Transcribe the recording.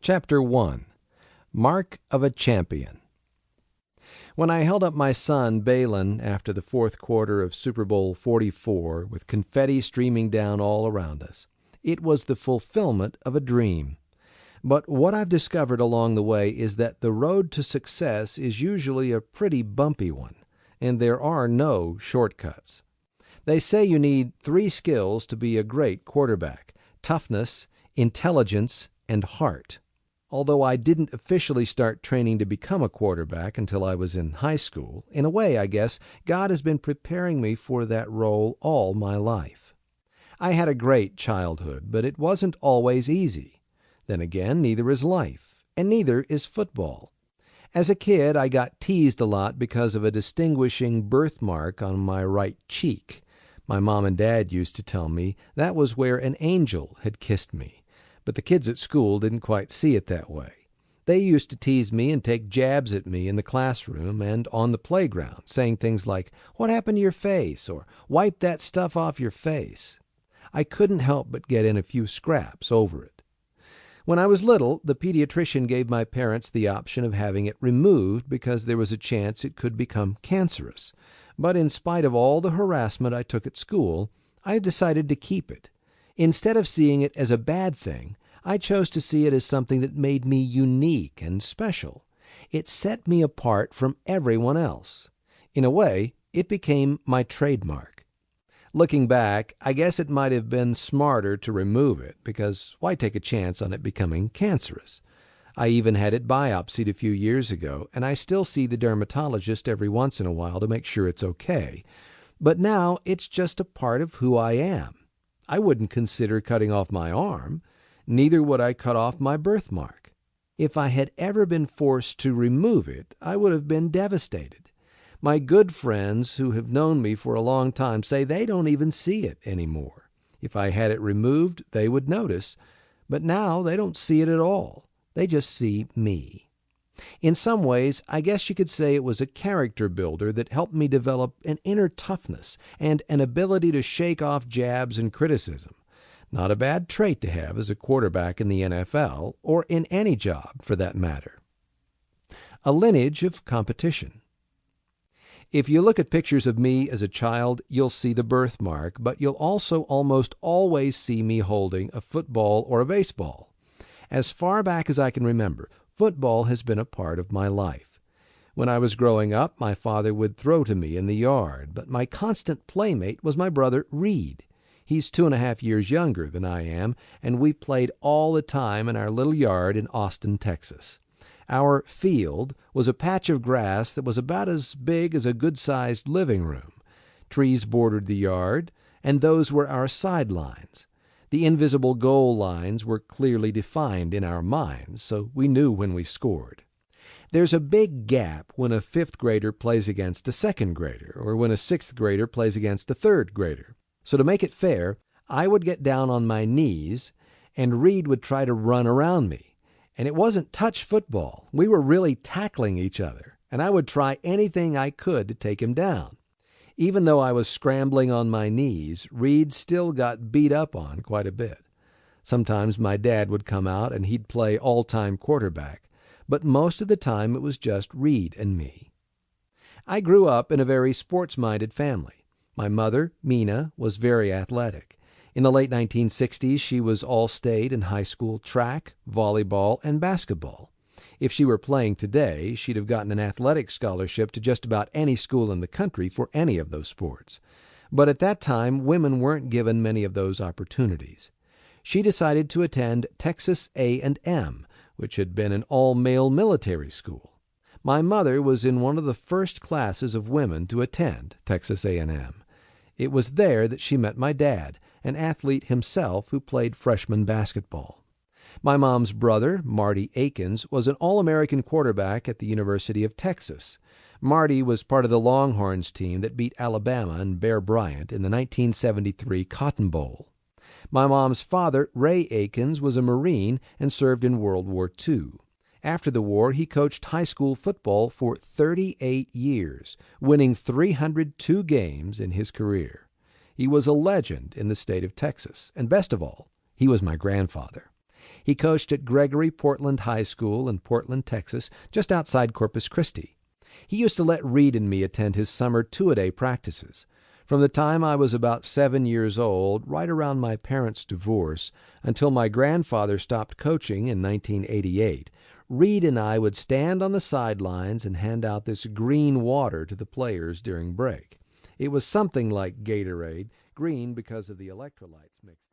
Chapter 1. Mark of a Champion. When I held up my son, Balin, after the fourth quarter of Super Bowl 44, with confetti streaming down all around us, it was the fulfillment of a dream. But what I've discovered along the way is that the road to success is usually a pretty bumpy one, and there are no shortcuts. They say you need 3 skills to be a great quarterback: toughness, intelligence, and heart. Although I didn't officially start training to become a quarterback until I was in high school, in a way, I guess, God has been preparing me for that role all my life. I had a great childhood, but it wasn't always easy. Then again, neither is life, and neither is football. As a kid, I got teased a lot because of a distinguishing birthmark on my right cheek. My mom and dad used to tell me that was where an angel had kissed me. But the kids at school didn't quite see it that way. They used to tease me and take jabs at me in the classroom and on the playground, saying things like, "What happened to your face?" or "Wipe that stuff off your face." I couldn't help but get in a few scraps over it. When I was little, the pediatrician gave my parents the option of having it removed because there was a chance it could become cancerous. But in spite of all the harassment I took at school, I decided to keep it. Instead of seeing it as a bad thing, I chose to see it as something that made me unique and special. It set me apart from everyone else. In a way, it became my trademark. Looking back, I guess it might have been smarter to remove it, because why take a chance on it becoming cancerous? I even had it biopsied a few years ago, and I still see the dermatologist every once in a while to make sure it's okay. But now it's just a part of who I am. I wouldn't consider cutting off my arm. Neither would I cut off my birthmark. If I had ever been forced to remove it, I would have been devastated. My good friends who have known me for a long time say they don't even see it anymore. If I had it removed, they would notice. But now they don't see it at all. They just see me. In some ways, I guess you could say it was a character builder that helped me develop an inner toughness and an ability to shake off jabs and criticism. Not a bad trait to have as a quarterback in the NFL, or in any job for that matter. A lineage of competition. If you look at pictures of me as a child, you'll see the birthmark, but you'll also almost always see me holding a football or a baseball. As far back as I can remember, football has been a part of my life. When I was growing up, my father would throw to me in the yard, but my constant playmate was my brother Reed. He's 2.5 years younger than I am, and we played all the time in our little yard in Austin, Texas. Our field was a patch of grass that was about as big as a good-sized living room. Trees bordered the yard, and those were our sidelines. The invisible goal lines were clearly defined in our minds, so we knew when we scored. There's a big gap when a 5th grader plays against a 2nd grader, or when a 6th grader plays against a 3rd grader. So to make it fair, I would get down on my knees, and Reed would try to run around me. And it wasn't touch football. We were really tackling each other, and I would try anything I could to take him down. Even though I was scrambling on my knees, Reed still got beat up on quite a bit. Sometimes my dad would come out and he'd play all-time quarterback, but most of the time it was just Reed and me. I grew up in a very sports-minded family. My mother, Mina, was very athletic. In the late 1960s, she was all-state in high school track, volleyball, and basketball. If she were playing today, she'd have gotten an athletic scholarship to just about any school in the country for any of those sports. But at that time, women weren't given many of those opportunities. She decided to attend Texas A&M, which had been an all-male military school. My mother was in one of the first classes of women to attend Texas A&M. It was there that she met my dad, an athlete himself who played freshman basketball. My mom's brother, Marty Akins, was an All-American quarterback at the University of Texas. Marty was part of the Longhorns team that beat Alabama and Bear Bryant in the 1973 Cotton Bowl. My mom's father, Ray Akins, was a Marine and served in World War II. After the war, he coached high school football for 38 years, winning 302 games in his career. He was a legend in the state of Texas, and best of all, he was my grandfather. He coached at Gregory Portland High School in Portland, Texas, just outside Corpus Christi. He used to let Reed and me attend his summer two-a-day practices. From the time I was about 7 years old, right around my parents' divorce, until my grandfather stopped coaching in 1988, Reed and I would stand on the sidelines and hand out this green water to the players during break. It was something like Gatorade, green because of the electrolytes mixed in.